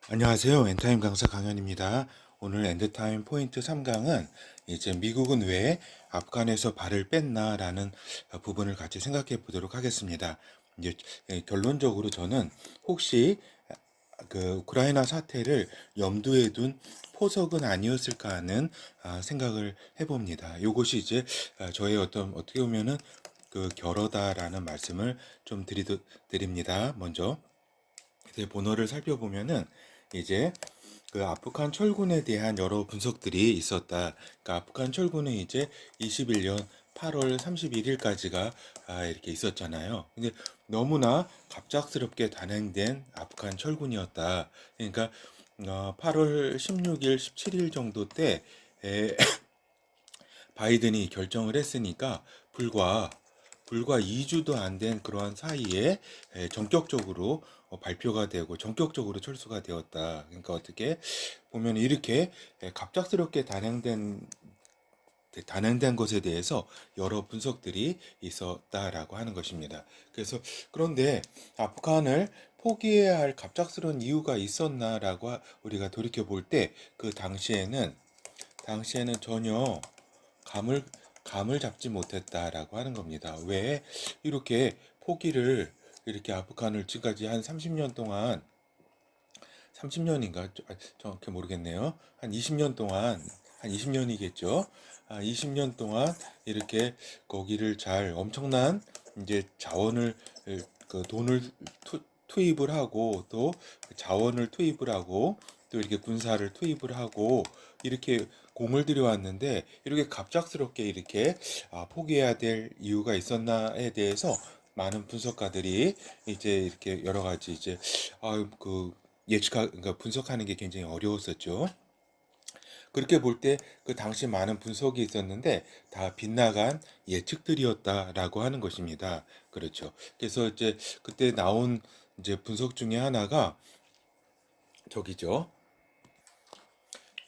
안녕하세요. 엔타임 강사 강현입니다. 오늘 엔드타임 포인트 3강은 이제 미국은 왜 아프간에서 발을 뺐나라는 부분을 같이 생각해 보도록 하겠습니다. 이제 결론적으로 저는 혹시 그 우크라이나 사태를 염두에 둔 포석은 아니었을까 하는 생각을 해봅니다. 이것이 이제 저의 어떻게 보면은 그 결어다라는 말씀을 좀 드립니다. 먼저 이제 본어를 살펴보면은 이제 그 아프간 철군에 대한 여러 분석들이 있었다. 그러니까 아프간 철군은 이제 21년 8월 31일까지가 이렇게 있었잖아요. 근데 너무나 갑작스럽게 단행된 아프간 철군이었다. 그러니까 8월 16일, 17일 정도 때 바이든이 결정을 했으니까 불과 2주도 안 된 그러한 사이에 전격적으로 발표가 되고 전격적으로 철수가 되었다. 그러니까 어떻게 보면 이렇게 갑작스럽게 단행된 것에 대해서 여러 분석들이 있었다라고 하는 것입니다. 그래서 그런데 아프간을 포기해야 할 갑작스러운 이유가 있었나라고 우리가 돌이켜 볼 때 그 당시에는 전혀 감을 감을 잡지 못했다라고 하는 겁니다. 왜 이렇게 포기를 이렇게 아프간을 지금까지 한 30년 동안 30년인가 정확히 모르겠네요. 한 20년 동안 한 20년이겠죠. 20년 동안 이렇게 거기를 잘 엄청난 이제 자원을 그 돈을 투입을 하고 또 자원을 투입을 하고 또 이렇게 군사를 투입을 하고 이렇게 공을 들여왔는데 이렇게 갑작스럽게 이렇게 포기해야 될 이유가 있었나에 대해서 많은 분석가들이 이제 이렇게 여러 가지 이제 그 그러니까 분석하는 게 굉장히 어려웠었죠. 그렇게 볼 때 그 당시 많은 분석이 있었는데 다 빗나간 예측들이었다라고 하는 것입니다. 그렇죠. 그래서 이제 그때 나온 이제 분석 중에 하나가 저기죠.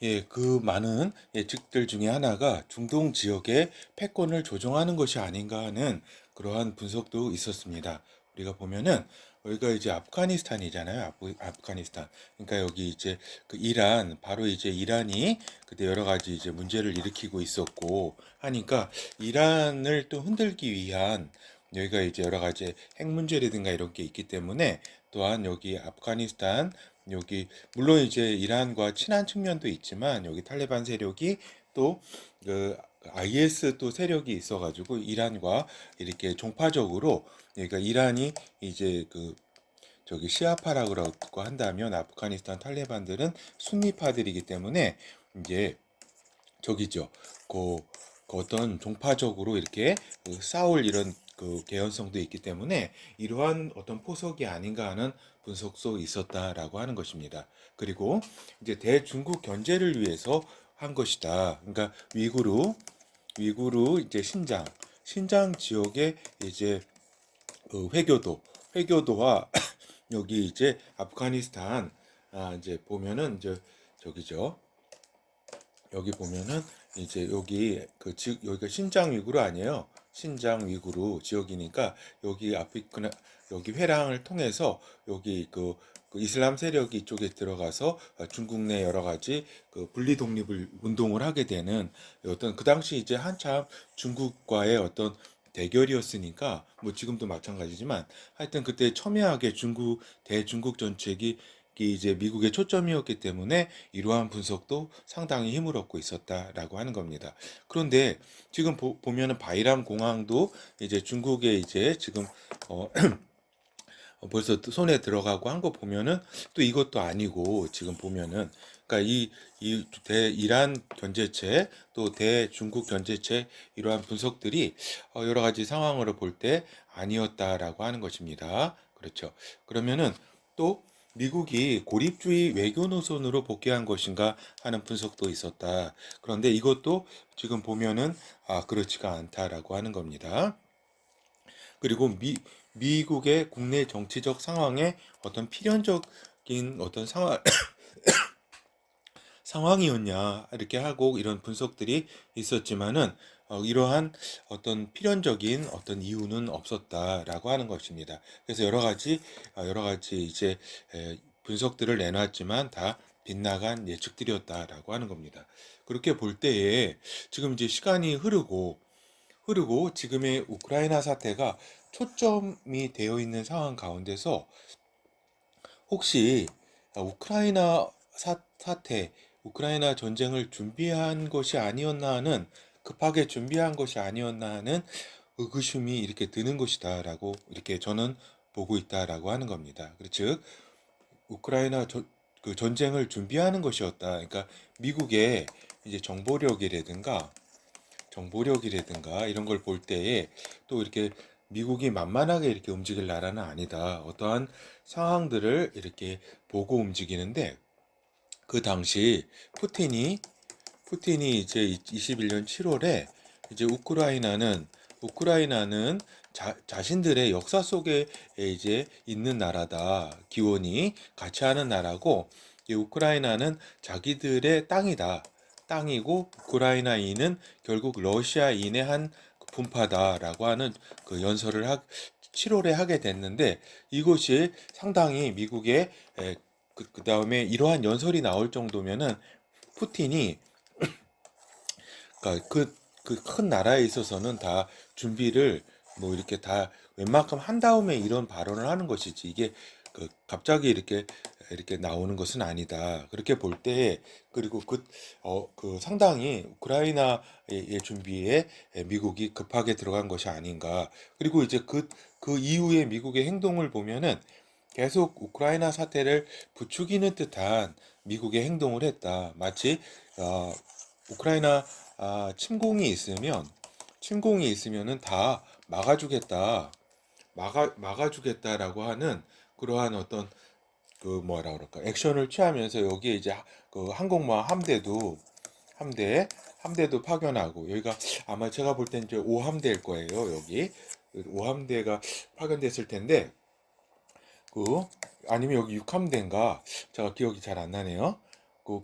예, 그 많은 예측들 중에 하나가 중동 지역의 패권을 조정하는 것이 아닌가 하는 그러한 분석도 있었습니다. 우리가 보면은 여기가 이제 아프가니스탄이잖아요. 아프가니스탄. 그러니까 여기 이제 그 이란, 바로 이제 이란이 그때 여러 가지 이제 문제를 일으키고 있었고 하니까 이란을 또 흔들기 위한 여기가 이제 여러 가지 핵 문제라든가 이런 게 있기 때문에 또한 여기 아프가니스탄 여기 물론 이제 이란과 친한 측면도 있지만 여기 탈레반 세력이 또 그 IS 또 세력이 있어가지고 이란과 이렇게 종파적으로 그러니까 이란이 이제 그 저기 시아파라고 한다면 아프가니스탄 탈레반들은 순니파들이기 때문에 이제 저기죠. 그, 그 어떤 종파적으로 이렇게 그 싸울 이런 그 개연성도 있기 때문에 이러한 어떤 포석이 아닌가 하는 분석도 있었다라고 하는 것입니다. 그리고 이제 대중국 견제를 위해서 한 것이다. 그러니까 위구르 이제 신장 지역의 이제 그 회교도와 여기 이제 아프가니스탄 이제 보면은 이제 저기죠. 여기 보면은 이제 여기가 신장 위구르 아니에요. 신장 위구르 지역이니까 여기 여기 회랑을 통해서 여기 그 이슬람 세력이 이쪽에 들어가서 중국 내 여러 가지 그 분리 독립을 운동을 하게 되는 어떤 그 당시 이제 한참 중국과의 어떤 대결이었으니까 뭐 지금도 마찬가지지만 하여튼 그때 첨예하게 대중국 정책이 이제 미국의 초점이었기 때문에 이러한 분석도 상당히 힘을 얻고 있었다라고 하는 겁니다. 그런데 지금 보면은 바이람 공항도 이제 중국에 이제 지금 어, 벌써 또 손에 들어가고 한 거 보면은 또 이것도 아니고 지금 보면은 그러니까 이 대이란 견제체 또 대중국 견제체 이러한 분석들이 여러 가지 상황으로 볼 때 아니었다라고 하는 것입니다. 그렇죠. 그러면은 또 미국이 고립주의 외교 노선으로 복귀한 것인가 하는 분석도 있었다. 그런데 이것도 지금 보면은 그렇지가 않다라고 하는 겁니다. 그리고 미국의 국내 정치적 상황에 어떤 필연적인 어떤 상황이었냐 이렇게 하고 이런 분석들이 있었지만은 이러한 어떤 필연적인 어떤 이유는 없었다라고 하는 것입니다. 그래서 여러 가지 이제 분석들을 내놨지만 다 빗나간 예측들이었다라고 하는 겁니다. 그렇게 볼 때에 지금 이제 시간이 흐르고 지금의 우크라이나 사태가 초점이 되어 있는 상황 가운데서 혹시 우크라이나 사태, 우크라이나 전쟁을 준비한 것이 아니었나 하는, 급하게 준비한 것이 아니었나 하는 의구심이 이렇게 드는 것이다라고 이렇게 저는 보고 있다라고 하는 겁니다. 즉 우크라이나 그 전쟁을 준비하는 것이었다. 그러니까 미국의 이제 정보력이라든가 이런 걸 볼 때에 또 이렇게 미국이 만만하게 이렇게 움직일 나라는 아니다. 어떠한 상황들을 이렇게 보고 움직이는데, 그 당시 푸틴이 이제 21년 7월에 이제 우크라이나는 자신들의 역사 속에 이제 있는 나라다. 기원이 같이 하는 나라고, 우크라이나는 자기들의 땅이고 우크라이나인은 결국 러시아인의 한 분파다라고 하는 그 연설을 7월에 하게 됐는데, 이것이 상당히 미국의 그 다음에 이러한 연설이 나올 정도면은 푸틴이, 그러니까 그 큰 나라에 있어서는 다 준비를 뭐 이렇게 다 웬만큼 한 다음에 이런 발언을 하는 것이지, 이게 그 갑자기 이렇게 나오는 것은 아니다. 그렇게 볼 때, 그리고 그 상당히 우크라이나의 준비에 미국이 급하게 들어간 것이 아닌가. 그리고 이제 그 이후에 미국의 행동을 보면은 계속 우크라이나 사태를 부추기는 듯한 미국의 행동을 했다. 마치 우크라이나 침공이 있으면은 다 막아주겠다라고 하는 그러한 어떤 그 뭐라 그럴까, 액션을 취하면서 여기에 이제 그 항공모함 함대도 파견하고, 여기가 아마 제가 볼 땐 이제 5함대일 거예요. 여기 5함대가 파견됐을 텐데, 그 아니면 여기 6함대인가, 제가 기억이 잘 안 나네요.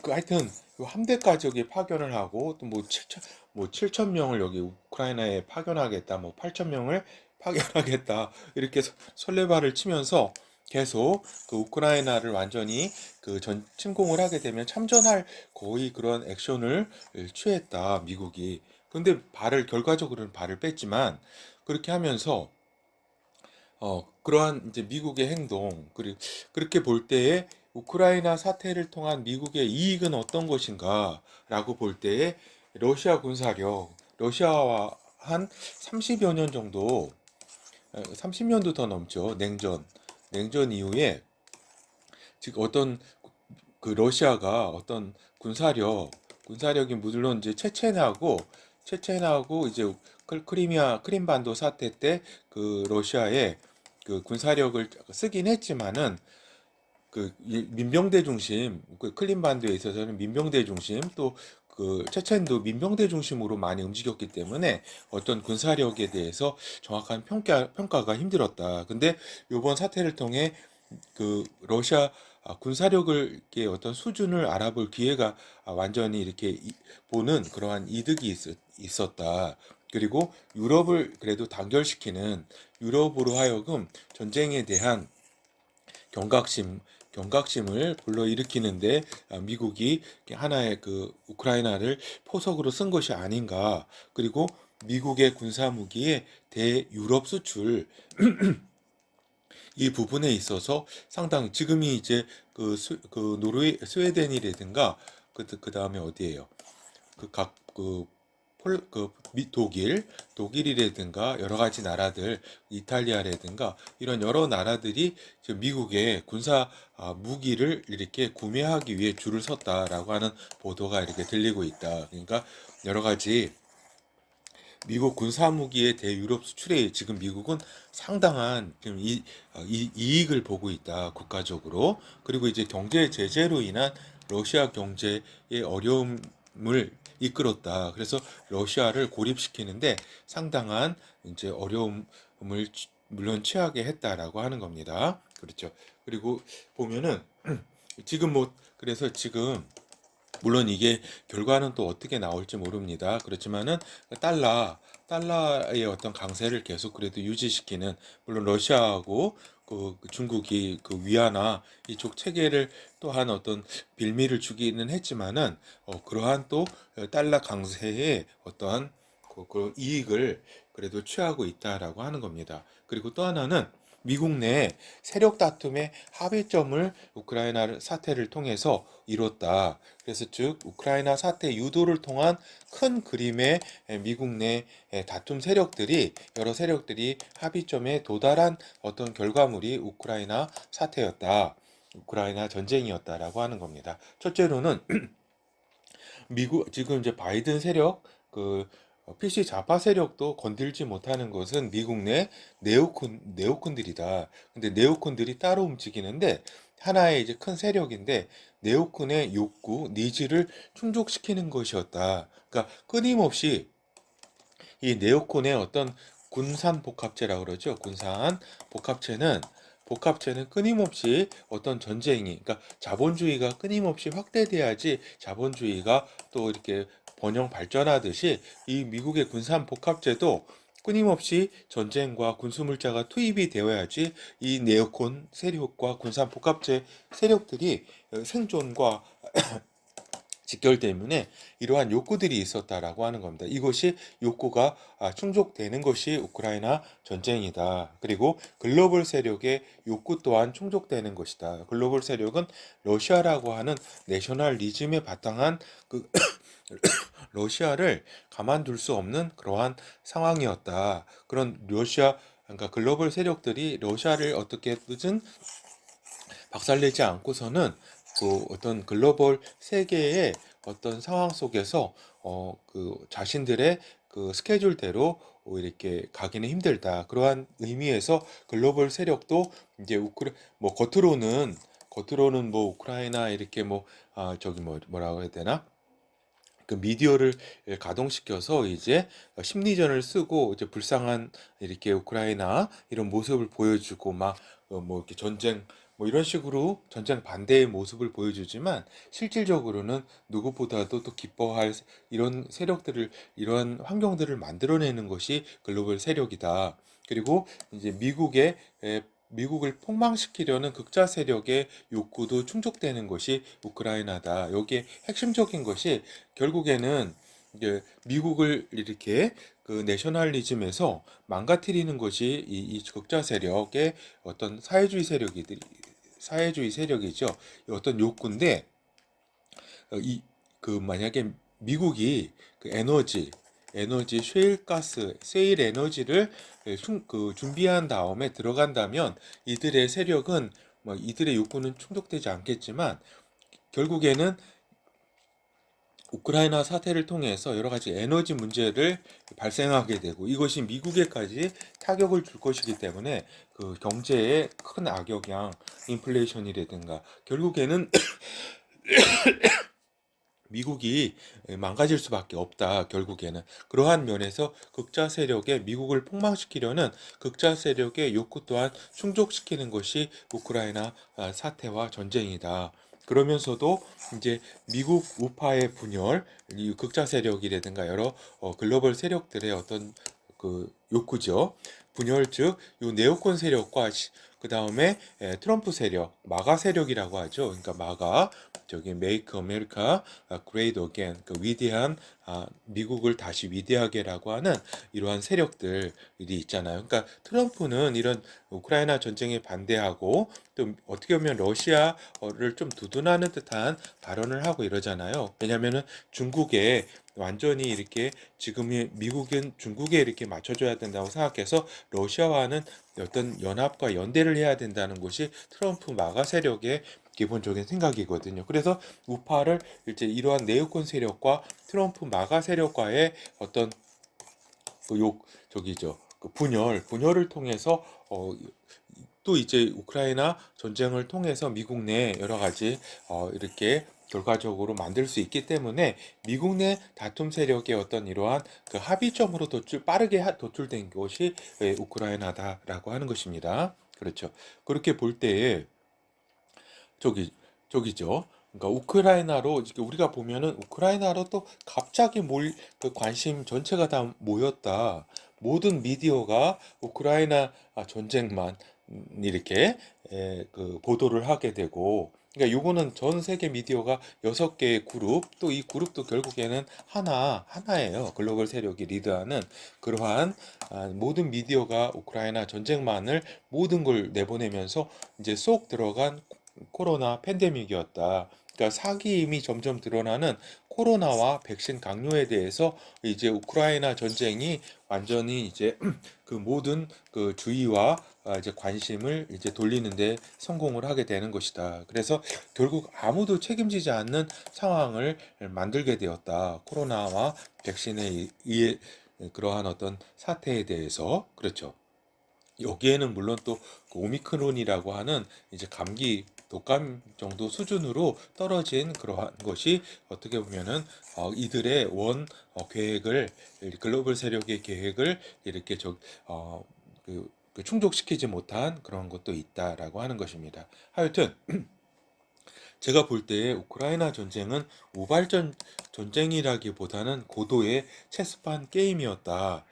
하여튼 그 함대까지 여기 파견을 하고, 또 뭐7천 명을 여기 우크라이나에 파견하겠다, 뭐 8천 명을 파견하겠다, 이렇게 설레발을 치면서 계속 그 우크라이나를 완전히 그 침공을 하게 되면 참전할 거의 그런 액션을 취했다, 미국이. 근데 결과적으로는 발을 뺐지만, 그렇게 하면서 그러한 이제 미국의 행동, 그리고 그렇게 볼 때에 우크라이나 사태를 통한 미국의 이익은 어떤 것인가라고 볼 때에, 러시아와 한 30여 년 정도, 30년도 더 넘죠. 냉전 이후에 지금 어떤 그 러시아가 어떤 군사력이 물론 이제 체첸하고 이제 크림반도 사태 때 그 러시아의 그 군사력을 쓰긴 했지만은, 그 민병대 중심, 그 크림반도에 있어서는 민병대 중심, 또 그 체첸도 민병대 중심으로 많이 움직였기 때문에 어떤 군사력에 대해서 정확한 평가가 힘들었다. 근데 이번 사태를 통해 그 러시아 군사력을 게 어떤 수준을 알아볼 기회가 완전히 이렇게 보는 그러한 이득이 있었다. 그리고 유럽을 그래도 단결시키는, 유럽으로 하여금 전쟁에 대한 경각심을 불러일으키는데 미국이 하나의 그 우크라이나를 포석으로 쓴 것이 아닌가. 그리고 미국의 군사 무기의 대유럽 수출, 이 부분에 있어서 상당히 지금이 이제 그 노르웨이, 스웨덴이라든가 그 다음에 어디예요? 독일이라든가 여러 가지 나라들, 이탈리아라든가 이런 여러 나라들이 지금 미국의 군사 무기를 이렇게 구매하기 위해 줄을 섰다라고 하는 보도가 이렇게 들리고 있다. 그러니까 여러 가지 미국 군사무기의 대유럽 수출에 지금 미국은 상당한 지금 이익을 보고 있다, 국가적으로. 그리고 이제 경제 제재로 인한 러시아 경제의 어려움을 이끌었다. 그래서 러시아를 고립시키는데 상당한 이제 어려움을 물론 취하게 했다라고 하는 겁니다. 그렇죠. 그리고 보면은 그래서 지금 물론 이게 결과는 또 어떻게 나올지 모릅니다. 그렇지만은 달러의 어떤 강세를 계속 그래도 유지시키는, 물론 러시아하고 중국이 그 위안화 이쪽 체계를 또한 어떤 빌미를 주기는 했지만은 그러한 또 달러 강세에 어떠한 그 이익을 그래도 취하고 있다라고 하는 겁니다. 그리고 또 하나는 미국 내 세력 다툼의 합의점을 우크라이나 사태를 통해서 이뤘다. 그래서 즉 우크라이나 사태 유도를 통한 큰 그림의 미국 내 다툼 세력들이 여러 세력들이 합의점에 도달한 어떤 결과물이 우크라이나 사태였다. 우크라이나 전쟁이었다라고 하는 겁니다. 첫째로는 미국 지금 이제 바이든 세력 그 PC 좌파 세력도 건들지 못하는 것은 미국 내 네오콘들이다. 근데 네오콘들이 따로 움직이는데 하나의 이제 큰 세력인데 네오콘의 욕구, 니즈를 충족시키는 것이었다. 그러니까 끊임없이 이 네오콘의 어떤 군산 복합체라고 그러죠. 군산 복합체는 끊임없이 어떤 전쟁이, 그러니까 자본주의가 끊임없이 확대돼야지 자본주의가 또 이렇게 번영 발전하듯이 이 미국의 군산 복합체도 끊임없이 전쟁과 군수물자가 투입이 되어야지 이 네오콘 세력과 군산 복합체 세력들이 생존과 직결 때문에 이러한 욕구들이 있었다라고 하는 겁니다. 이것이 욕구가 충족되는 것이 우크라이나 전쟁이다. 그리고 글로벌 세력의 욕구 또한 충족되는 것이다. 글로벌 세력은 러시아라고 하는 내셔널리즘에 바탕한 그 러시아를 가만둘 수 없는 그러한 상황이었다. 그런 러시아 그러니까 글로벌 세력들이 러시아를 어떻게든 박살내지 않고서는 그 어떤 글로벌 세계의 어떤 상황 속에서 그 자신들의 그 스케줄대로 이렇게 가기는 힘들다. 그러한 의미에서 글로벌 세력도 이제 뭐 겉으로는 뭐 우크라이나 이렇게 뭐 저기 뭐라고 해야 되나? 그 미디어를 가동시켜서 이제 심리전을 쓰고 이제 불쌍한 이렇게 우크라이나 이런 모습을 보여주고 막 뭐 이렇게 전쟁 뭐 이런 식으로 전쟁 반대의 모습을 보여주지만 실질적으로는 누구보다도 또 기뻐할 이런 세력들을 이런 환경들을 만들어내는 것이 글로벌 세력이다. 그리고 이제 미국을 폭망시키려는 극자 세력의 욕구도 충족되는 것이 우크라이나다. 여기에 핵심적인 것이 결국에는 이제 미국을 이렇게 그 내셔널리즘에서 망가뜨리는 것이 이 극자 세력의 어떤 사회주의 세력이죠. 어떤 욕구인데 이 그 만약에 미국이 그 에너지 셰일 에너지를 준비한 다음에 들어간다면 이들의 세력은 뭐 이들의 욕구는 충족되지 않겠지만 결국에는 우크라이나 사태를 통해서 여러 가지 에너지 문제를 발생하게 되고 이것이 미국에까지 타격을 줄 것이기 때문에 그 경제에 큰 악영향, 인플레이션이라든가 결국에는 미국이 망가질 수밖에 없다. 결국에는 그러한 면에서 극자 세력의 미국을 폭망시키려는 극자 세력의 욕구 또한 충족시키는 것이 우크라이나 사태와 전쟁이다. 그러면서도 이제 미국 우파의 분열, 이 극자 세력이라든가 여러 글로벌 세력들의 어떤 그 욕구죠. 분열 즉 요 네오콘 세력과 그 다음에 트럼프 세력, 마가 세력이라고 하죠. 그러니까 마가 저기 Make America Great Again, 그 위대한 미국을 다시 위대하게라고 하는 이러한 세력들이 있잖아요. 그러니까 트럼프는 이런 우크라이나 전쟁에 반대하고 또 어떻게 보면 러시아를 좀 두둔하는 듯한 발언을 하고 이러잖아요. 왜냐하면은 중국에 완전히 이렇게 지금의 미국은 중국에 이렇게 맞춰줘야 된다고 생각해서 러시아와는 어떤 연합과 연대를 해야 된다는 것이 트럼프 마가 세력의 기본적인 생각이거든요. 그래서 우파를 이제 이러한 네오콘 세력과 트럼프 마가 세력과의 어떤 저기죠 그 분열을 통해서 또 이제 우크라이나 전쟁을 통해서 미국 내 여러 가지 이렇게 결과적으로 만들 수 있기 때문에 미국 내 다툼 세력의 어떤 이러한 그 합의점으로 빠르게 도출된 것이 우크라이나다라고 하는 것입니다. 그렇죠. 그렇게 볼 때에 저기죠. 그러니까 우크라이나로 우리가 보면은 우크라이나로 또 갑자기 그 관심 전체가 다 모였다. 모든 미디어가 우크라이나 전쟁만 이렇게 그 보도를 하게 되고, 그러니까 요거는 전 세계 미디어가 6개의 그룹, 또 이 그룹도 결국에는 하나예요. 글로벌 세력이 리드하는 그러한 모든 미디어가 우크라이나 전쟁만을 모든 걸 내보내면서 이제 쏙 들어간 코로나 팬데믹이었다. 그러니까 사기임이 점점 드러나는 코로나와 백신 강요에 대해서 이제 우크라이나 전쟁이 완전히 이제 그 모든 그 주의와 이제 관심을 이제 돌리는데 성공을 하게 되는 것이다. 그래서 결국 아무도 책임지지 않는 상황을 만들게 되었다. 코로나와 백신에 의해 그러한 어떤 사태에 대해서. 그렇죠. 여기에는 물론 또그 오미크론이라고 하는 이제 감기 독감 정도 수준으로 떨어진 그러한 것이 어떻게 보면은 이들의 계획을, 글로벌 세력의 계획을 이렇게 어, 충족시키지 못한 그런 것도 있다라고 하는 것입니다. 하여튼 제가 볼 때 우크라이나 전쟁은 우발전 전쟁이라기보다는 고도의 체스판 게임이었다.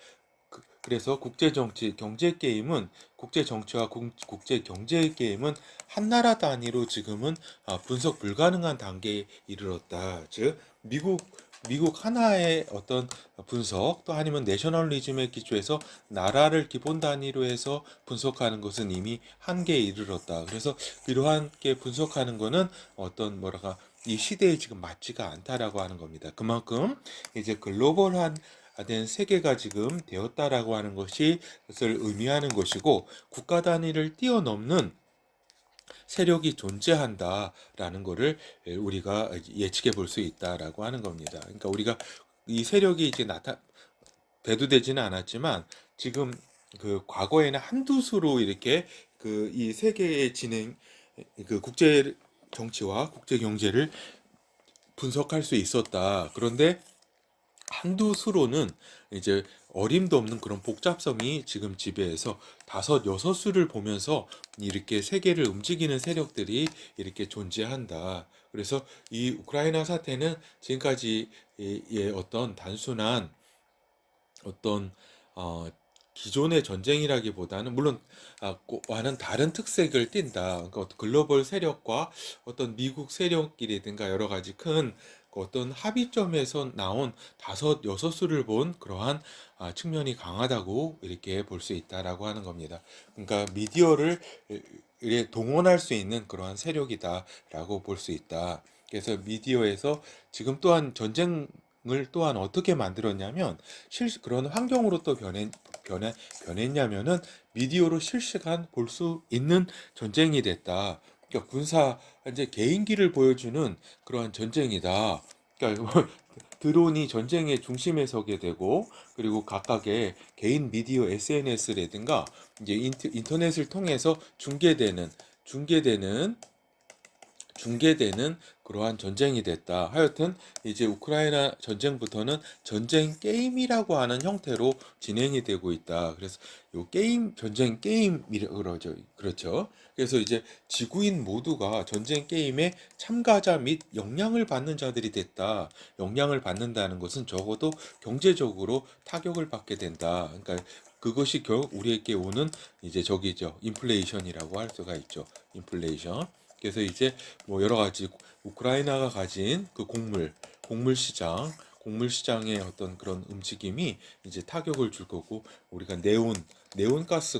그래서 국제 정치, 경제 게임은 국제 정치와 국제 경제 게임은 한 나라 단위로 지금은 분석 불가능한 단계에 이르렀다. 즉 미국 하나의 어떤 분석 또 아니면 내셔널리즘의 기초에서 나라를 기본 단위로 해서 분석하는 것은 이미 한계에 이르렀다. 그래서 이러한 게 분석하는 것은 어떤 뭐랄까 이 시대에 지금 맞지가 않다라고 하는 겁니다. 그만큼 이제 글로벌한 된 세계가 지금 되었다라고 하는 것이 것을 의미하는 것이고 국가 단위를 뛰어넘는 세력이 존재한다라는 것을 우리가 예측해 볼 수 있다라고 하는 겁니다. 그러니까 우리가 이 세력이 이제 대두되지는 않았지만 지금 그 과거에는 한두 수로 이렇게 그 이 세계의 진행 그 국제 정치와 국제 경제를 분석할 수 있었다. 그런데 한두 수로는 이제 어림도 없는 그런 복잡성이 지금 지배해서 다섯, 여섯 수를 보면서 이렇게 세계를 움직이는 세력들이 이렇게 존재한다. 그래서 이 우크라이나 사태는 지금까지의 어떤 단순한 어떤 어, 기존의 전쟁이라기보다는 물론 와는 다른 특색을 띈다. 그러니까 어떤 글로벌 세력과 어떤 미국 세력이라든가 여러 가지 큰 어떤 합의점에서 나온 다섯 여섯 수를 본 그러한 측면이 강하다고 이렇게 볼 수 있다라고 하는 겁니다. 그러니까 미디어를 동원할 수 있는 그러한 세력이다라고 볼 수 있다. 그래서 미디어에서 지금 또한 전쟁을 또한 어떻게 만들었냐면 그런 환경으로 또 변했냐면은 미디어로 실시간 볼 수 있는 전쟁이 됐다. 그러니까 이제 개인기를 보여주는 그러한 전쟁이다. 그러니까 드론이 전쟁의 중심에 서게 되고 그리고 각각의 개인 미디어 SNS라든가 이제 인터넷을 통해서 중계되는 중계되는 그러한 전쟁이 됐다. 하여튼 이제 우크라이나 전쟁부터는 전쟁 게임이라고 하는 형태로 진행이 되고 있다. 그래서 요 게임 전쟁 게임이라고 그러죠. 그렇죠. 그래서 이제 지구인 모두가 전쟁 게임의 참가자 및 영향을 받는 자들이 됐다. 영향을 받는다는 것은 적어도 경제적으로 타격을 받게 된다. 그러니까 그것이 결국 우리에게 오는 이제 저기죠. 인플레이션이라고 할 수가 있죠. 인플레이션. 그래서 이제 뭐 여러 가지 우크라이나가 가진 그 곡물 시장의 어떤 그런 움직임이 이제 타격을 줄 거고 우리가 네온 가스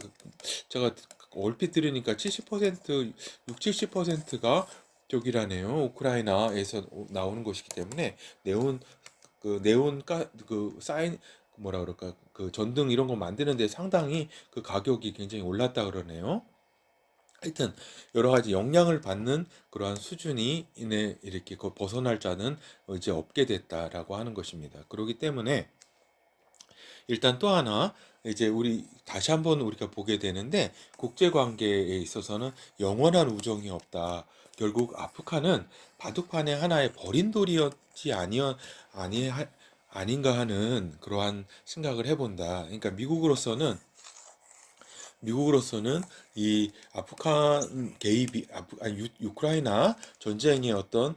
제가 얼핏 들으니까 70% 6, 70%가 저기라네요. 우크라이나에서 나오는 것이기 때문에 네온 그 사인 뭐라 그럴까 그 전등 이런 거 만드는데 상당히 그 가격이 굉장히 올랐다 그러네요. 하여튼 여러 가지 영향을 받는 그러한 수준이 이렇게 벗어날 자는 이제 없게 됐다라고 하는 것입니다. 그렇기 때문에 일단 또 하나 이제 우리 다시 한번 우리가 보게 되는데 국제 관계에 있어서는 영원한 우정이 없다. 결국 아프간은 바둑판의 하나의 버린 돌이었지 아닌가 하는 그러한 생각을 해본다. 그러니까 미국으로서는 이 아프간 개입이 우크라이나 전쟁의 어떤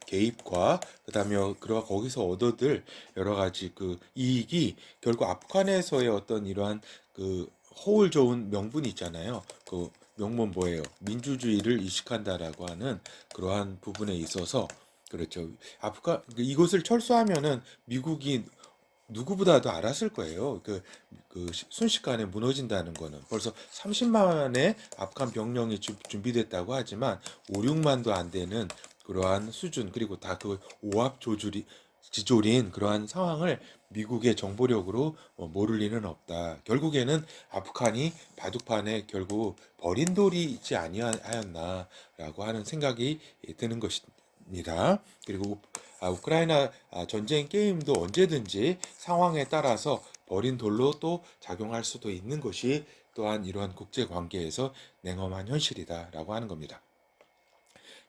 개입과 그다음에 거기서 얻어들 여러 가지 그 이익이 결국 아프간에서의 어떤 이러한 그 허울 좋은 명분이 있잖아요. 그 명분 뭐예요? 민주주의를 이식한다라고 하는 그러한 부분에 있어서 그렇죠. 이곳을 철수하면은 미국이 누구보다도 알았을 거예요. 순식간에 무너진다는 거는 벌써 30만의 아프간 병력이 준비됐다고 하지만 5, 6만도 안 되는 그러한 수준 그리고 다 그 오합 지졸인 그러한 상황을 미국의 정보력으로 모를 리는 없다. 결국에는 아프간이 바둑판에 결국 버린 돌이지 아니하였나라고 하는 생각이 드는 것입니다. 그리고 우크라이나 전쟁 게임도 언제든지 상황에 따라서 버린 돌로 또 작용할 수도 있는 것이 또한 이러한 국제 관계에서 냉엄한 현실이다라고 하는 겁니다.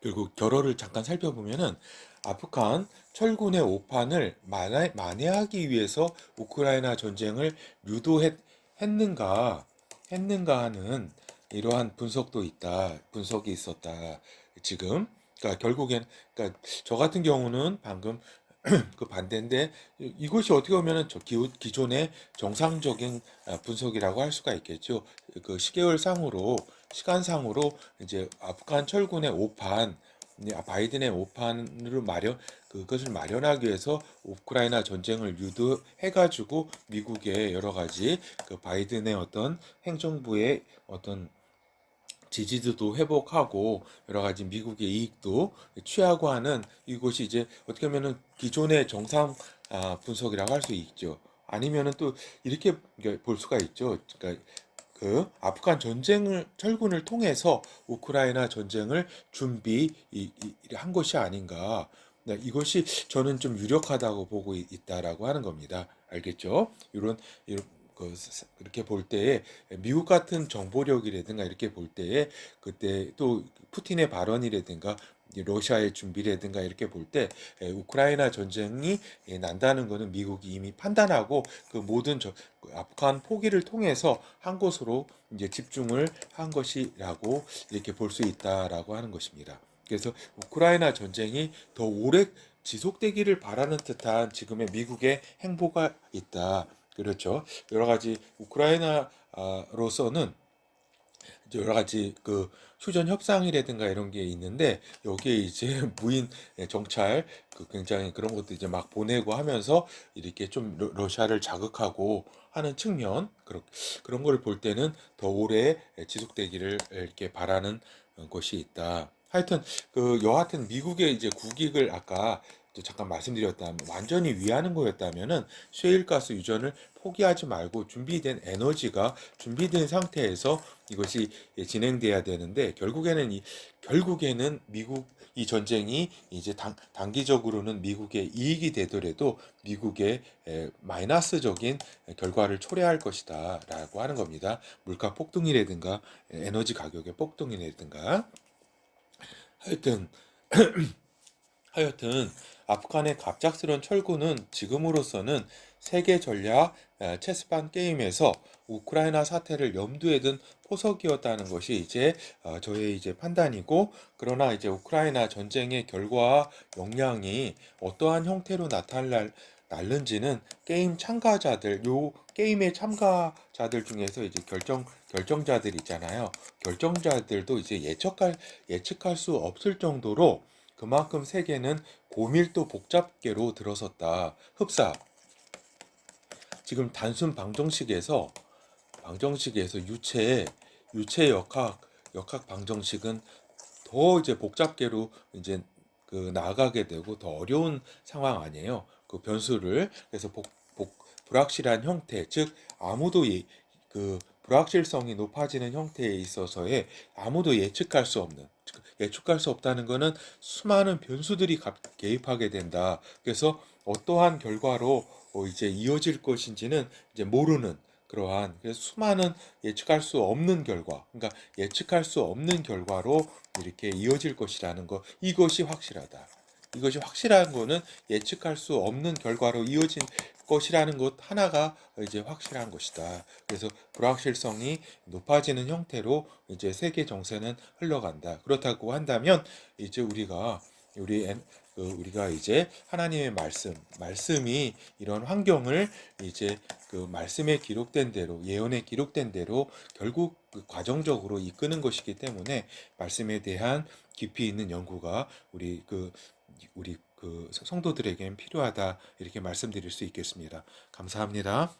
결국 결어를 잠깐 살펴보면은 아프간 철군의 오판을 만회하기 위해서 우크라이나 전쟁을 했는가 하는 이러한 분석이 있었다. 지금 그러니까 결국엔 그러니까 저 같은 경우는 방금 그 반대인데 이것이 어떻게 보면은 기존의 정상적인 분석이라고 할 수가 있겠죠. 그 시간상으로 이제 아프간 철군의 오판, 바이든의 오판으로 그것을 마련하기 위해서 우크라이나 전쟁을 유도해가지고 미국의 여러 가지 그 바이든의 어떤 행정부의 어떤 지지도도 회복하고 여러 가지 미국의 이익도 취하고 하는 이것이 이제 어떻게 하면은 기존의 정상 분석이라고 할 수 있죠. 아니면은 또 이렇게 볼 수가 있죠. 그러니까 그 아프간 철군을 통해서 우크라이나 전쟁을 준비한 것이 아닌가. 네, 이것이 저는 좀 유력하다고 보고 있다라고 하는 겁니다. 알겠죠? 이런 그렇게 볼 때에 미국 같은 정보력이라든가 이렇게 볼 때에 그때 또 푸틴의 발언이라든가 러시아의 준비라든가 이렇게 볼 때 우크라이나 전쟁이 난다는 것은 미국이 이미 판단하고 그 모든 그 아프간 포기를 통해서 한 곳으로 이제 집중을 한 것이라고 이렇게 볼 수 있다라고 하는 것입니다. 그래서 우크라이나 전쟁이 더 오래 지속되기를 바라는 듯한 지금의 미국의 행보가 있다. 그렇죠. 여러 가지 우크라이나로서는 여러 가지 그 휴전 협상이라든가 이런 게 있는데 여기에 이제 무인 정찰 굉장히 그런 것도 이제 막 보내고 하면서 이렇게 좀 러시아를 자극하고 하는 측면 그런 거를 볼 때는 더 오래 지속되기를 이렇게 바라는 것이 있다. 하여튼 여하튼 미국의 이제 국익을 아까 또 잠깐 말씀드렸다면 완전히 위하는 거였다면은 셰일가스 유전을 포기하지 말고 준비된 상태에서 이것이 진행돼야 되는데 결국에는 미국 이 전쟁이 이제 단기적으로는 미국의 이익이 되더라도 미국의 마이너스적인 결과를 초래할 것이다라고 하는 겁니다. 물가 폭등이라든가 에너지 가격의 폭등이라든가 하여튼 하여튼 아프간의 갑작스런 철군은 지금으로서는 세계 전략 체스판 게임에서 우크라이나 사태를 염두에 든 포석이었다는 것이 이제 저의 이제 판단이고 그러나 이제 우크라이나 전쟁의 결과와 역량이 어떠한 형태로 나타날는지는 요 게임의 참가자들 중에서 이제 결정자들 있잖아요. 결정자들도 이제 예측할 수 없을 정도로 그만큼 세계는 고밀도 복잡계로 들어섰다. 흡사. 지금 단순 방정식에서 유체 역학 방정식은 더 이제 복잡계로 이제 나아가게 되고 더 어려운 상황 아니에요. 그 변수를 그래서 불확실한 형태, 즉 아무도 불확실성이 높아지는 형태에 있어서의 아무도 예측할 수 없다는 것은 수많은 변수들이 개입하게 된다. 그래서 어떠한 결과로 이제 이어질 것인지는 이제 모르는 그러한 그래서 수많은 예측할 수 없는 그러니까 예측할 수 없는 결과로 이렇게 이어질 것이라는 것, 이것이 확실하다. 이것이 확실한 거는 예측할 수 없는 결과로 이어진 것이라는 것 하나가 이제 확실한 것이다. 그래서 불확실성이 높아지는 형태로 이제 세계 정세는 흘러간다. 그렇다고 한다면 이제 우리가 우리가 이제 하나님의 말씀이 이런 환경을 이제 그 말씀에 기록된 대로, 예언에 기록된 대로 결국 그 과정적으로 이끄는 것이기 때문에 말씀에 대한 깊이 있는 연구가 우리 그 성도들에겐 필요하다, 이렇게 말씀드릴 수 있겠습니다. 감사합니다.